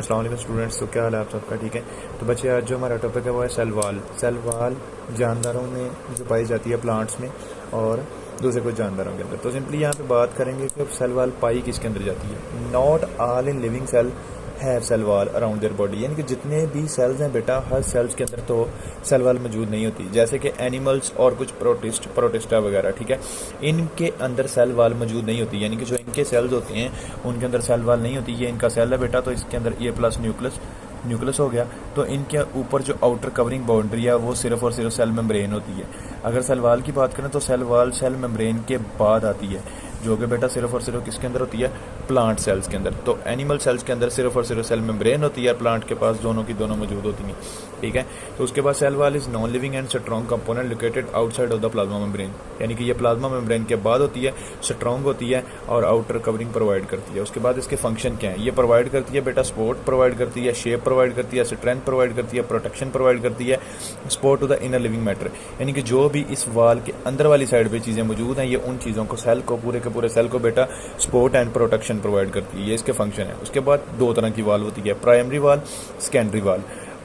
अस्सलाम वालेकुम स्टूडेंट्स। तो क्या हाल है आप सबका? ठीक है। तो बच्चे आज जो हमारा टॉपिक है वो है सेल वॉल। सेल वॉल जानदारों में जो पाई जाती है, प्लांट्स में और दूसरे कुछ जानदारों के अंदर। तो सिंपली यहाँ पे बात करेंगे कि अब सेल वॉल पाई किसके अंदर जाती है। Not all in living cell have cell wall around their body, यानी कि जितने भी सेल्स हैं बेटा, हर सेल्स के अंदर तो सेल वॉल मौजूद नहीं होती। जैसे कि एनिमल्स और कुछ प्रोटिस्टा वगैरह, ठीक है, इनके अंदर सेल वॉल मौजूद नहीं होती, यानी कि जो इनके सेल्स होते हैं उनके अंदर सेल वॉल नहीं होती। ये इनका सेल है बेटा, तो इसके अंदर ए प्लस न्यूक्लियस हो गया। तो इनके ऊपर जो आउटर कवरिंग बाउंड्री है वो सिर्फ और सिर्फ सेल मेम्ब्रेन होती है। अगर सेल वॉल की बात करें तो सेल वॉल सेल मेम्ब्रेन के बाद आती है, जो कि बेटा सिर्फ और सिर्फ किसके अंदर होती है? प्लांट सेल्स के अंदर। तो एनिमल सेल्स के अंदर सिर्फ और सिर्फ सेल मेम्ब्रेन होती है, प्लांट के पास दोनों की दोनों मौजूद होती हैं, ठीक है। तो उसके बाद cell wall is non living and strong component located outside of the plasma membrane, यानी कि ये प्लाज्मा मेम्ब्रेन के बाद होती है, स्ट्रॉन्ग होती है और आउटर कवरिंग प्रोवाइड करती है। उसके बाद इसके फंक्शन क्या है? ये प्रोवाइड करती है बेटा सपोर्ट प्रोवाइड करती है, शेप प्रोवाइड करती है, स्ट्रेंथ प्रोवाइड करती है, प्रोटेक्शन प्रोवाइड करती है, support to the inner living matter, यानी कि जो भी इस वॉल के अंदर वाली साइड पे चीज़ें मौजूद हैं, ये उन चीज़ों को, सेल को, पूरे के पूरे सेल को बेटा सपोर्ट एंड प्रोटेक्शन प्रोवाइड करती है। ये इसके फंक्शन है। उसके बाद दो तरह की वॉल होती है, primary wall, secondary wall.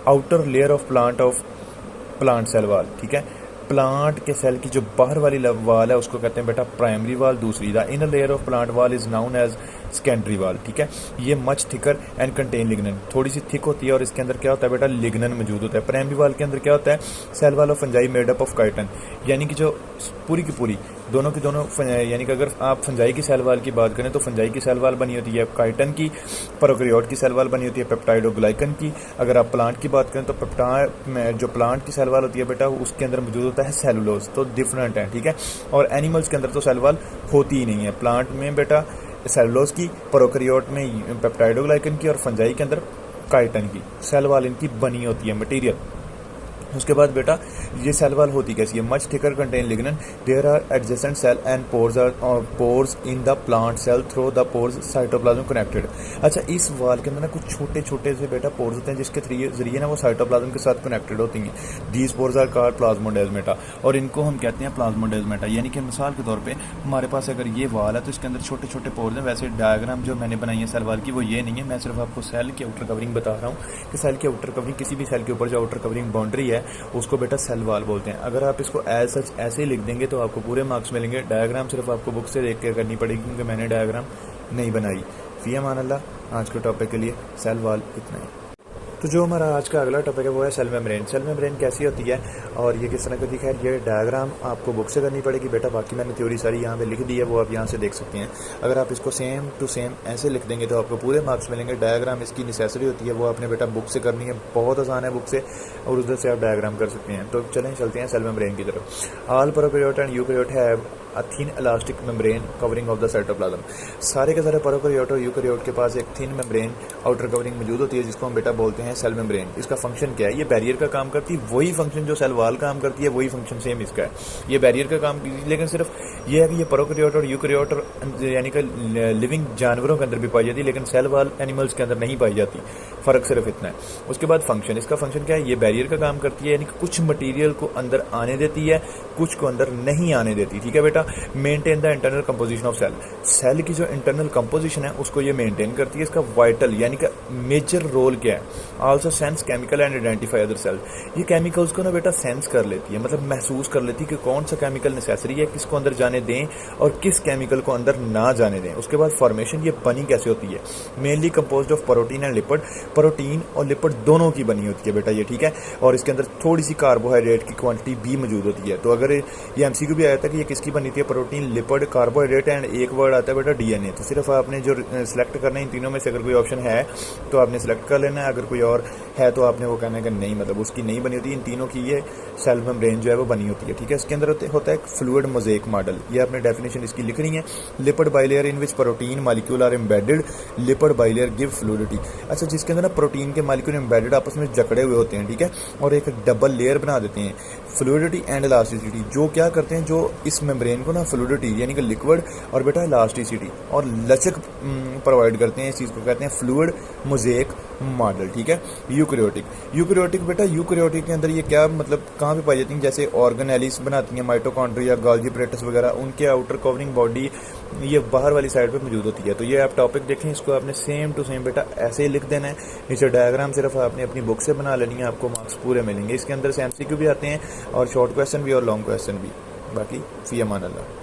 Outer layer of plant cell wall, ठीक है। प्लांट के सेल की जो बाहर वाली वॉल है उसको कहते हैं बेटा प्राइमरी वॉल। दूसरी the inner layer of plant wall is known as secondary wall, ठीक है। ये much thicker and contain lignin, थोड़ी सी थिक होती है और इसके अंदर क्या होता है बेटा? लिग्नन मौजूद होता है। प्राइमरी वॉल के अंदर क्या होता है? Cell wall of fungi made up of chitin, यानी कि जो पूरी की पूरी दोनों की दोनों, यानी कि अगर आप फंजाई की सेल वॉल की बात करें तो फंजाई की सेल वॉल बनी होती है काइटन की, प्रोकैरियोट की सेल वॉल बनी होती है पेप्टाइडोग्लाइकन की। अगर आप प्लांट की बात करें तो जो प्लांट की सेल वॉल होती है बेटा उसके अंदर मौजूद होता है सेलुलोज। तो डिफरेंट है, ठीक है। और एनिमल्स के अंदर तो सेल वॉल होती ही नहीं है। प्लांट में बेटा सेलुलोज की, प्रोकैरियोट में पेप्टाइडोग्लाइकन की और फंजाई के अंदर काइटन की सेल वॉल इनकी बनी होती है मटेरियल। उसके बाद बेटा ये सेल वॉल होती कैसी है? Much thicker contain lignin, there are adjacent cell and pores in the plant cell through the pores cytoplasm connected. अच्छा, इस वॉल के अंदर ना कुछ छोटे छोटे से बेटा पोर्स होते हैं जिसके जरिए ना वो साइटोप्लाज्म के साथ कनेक्टेड होती हैं। These pores are called plasmodesmata, और इनको हम कहते हैं प्लाज्मोडेस्माटा। यानी कि मिसाल के तौर पर हमारे पास अगर ये वॉल है तो इसके अंदर छोटे छोटे पोर्स हैं। वैसे डायग्राम जो मैंने बनाई है सेल वॉल की वो ये नहीं है, मैं सिर्फ आपको सेल की आउटर कवरिंग बता रहा हूँ कि सेल की आउटर कवरिंग, किसी भी सेल के ऊपर जो आउटर कवरिंग बाउंड्री है उसको बेटा सेल वॉल बोलते हैं। अगर आप इसको एज सच ऐसे ही लिख देंगे तो आपको पूरे मार्क्स मिलेंगे। डायग्राम सिर्फ आपको बुक से देख कर करनी पड़ेगी क्योंकि मैंने डायग्राम नहीं बनाई। फी अमान अल्लाह। आज के टॉपिक के लिए सेल वॉल इतना ही। तो जो हमारा आज का अगला टॉपिक है वो है सेल मेम्ब्रेन। सेल मेम्ब्रेन कैसी होती है और ये किस तरह का दिखा है, ये डायग्राम आपको बुक से करनी पड़ेगी बेटा। बाकी मैंने थ्योरी सारी यहाँ पे लिख दी है, वो आप यहाँ से देख सकते हैं। अगर आप इसको सेम टू सेम ऐसे लिख देंगे तो आपको पूरे मार्क्स मिलेंगे। डायग्राम इसकी नेसेसरी होती है, वो आपने बेटा बुक से करनी है, बहुत आसान है बुक से, और उधर से आप डायग्राम कर सकते हैं। तो चलें चलते हैं सेल मेम्ब्रेन की तरफ। All prokaryote and eukaryote have a thin elastic membrane covering of the cytoplasm. सारे के सारे प्रोकैरियोट और यूकैरियोट के पास एक थिन मेम्ब्रेन आउटर कवरिंग मौजूद होती है जिसको हम बेटा बोलते हैं सेल मेम्ब्रेन। इसका फंक्शन क्या है? ये बैरियर का काम करती है, वही फंक्शन जो सेल वॉल काम करती है वही फंक्शन सेम इसका है। ये बैरियर का काम करती है, लेकिन सिर्फ ये है कि ये प्रोकैरियोट और यूकैरियोट यानी कि लिविंग जानवरों के अंदर भी पाई जाती है, लेकिन सेल वॉल एनिमल्स के अंदर नहीं पाई जाती। फर्क सिर्फ इतना है। उसके बाद फंक्शन, इसका फंक्शन क्या है? ये बैरियर का काम करती है, यानी कि कुछ मटीरियल को अंदर आने देती है, कुछ को अंदर नहीं आने देती, ठीक है बेटा। Maintain the internal composition of cell, cell की जो इंटरनल कंपोजिशन है उसको ये मेंटेन करती है। इसका वाइटल यानी कि मेजर रोल क्या है? Also sense chemical and identify other cell. ये केमिकल्स को ना बेटा सेंस कर लेती है, मतलब महसूस कर लेती है कि कौन सा केमिकल नेसेसरी है, किसको अंदर जाने दें और किस केमिकल को अंदर ना जाने दें। उसके बाद फॉर्मेशन, ये बनी कैसे होती है? Mainly composed of protein and lipid, protein और लिपिड दोनों की बनी होती है बेटा ये, ठीक है। और इसके अंदर थोड़ी सी कार्बोहाइड्रेट की क्वांटिटी भी मौजूद होती है। तो अगर ये एमसीक्यू भी आया था कि ये किसकी बनी थी? प्रोटीन, लिपिड, कार्बोहाइड्रेट एंड एक वर्ड आता है बेटा डीएनए। तो सिर्फ आपने जो सिलेक्ट करना है इन तीनों में से, अगर कोई ऑप्शन है तो आपने सिलेक्ट कर लेना है, अगर कोई और है तो आपने वो कहना है कि नहीं, मतलब उसकी नहीं बनी होती। इन तीनों की ये सेल मेम्ब्रेन जो है वो बनी होती है, ठीक है। इसके अंदर होता है फ्लूइड मोज़ेक मॉडल, ये आपने डेफिनेशन इसकी लिख रही है। Lipid bilayer in which protein molecule are embedded, lipid bilayer give fluidity. अच्छा, जिसके अंदर ना प्रोटीन के मॉलिक्यूल एम्बेडेड आपस में जकड़े हुए होते हैं, ठीक है, और एक डबल लेयर बना देते हैं। फ्लूइडिटी एंड इलास्टिसिटी, जो क्या करते हैं, जो इस मेम्ब्रेन इनको ना फ्लूइडिटी यानी कि लिक्विड और बेटा इलास्टिसिटी और लचक प्रोवाइड करते हैं। इस चीज़ को कहते हैं फ्लूइड मोज़ेक मॉडल, ठीक है। यूकैरियोटिक बेटा, यूकैरियोटिक के अंदर ये क्या मतलब कहाँ पे पाई जाती हैं, जैसे ऑर्गेनेलिस बनाती हैं माइटोकॉन्ड्रिया, गोल्गी एपरेटस वगैरह, उनके आउटर कवरिंग बॉडी ये बाहर वाली साइड पे मौजूद होती है। तो ये आप टॉपिक देखें, इसको आपने सेम टू सेम बेटा ऐसे ही लिख देना है। नीचे डायग्राम सिर्फ आपने अपनी बुक से बना लेनी है, आपको मार्क्स पूरे मिलेंगे। इसके अंदर से MCQ भी आते हैं और शॉर्ट क्वेश्चन भी और लॉन्ग क्वेश्चन भी। बाकी फी अमान अल्लाह।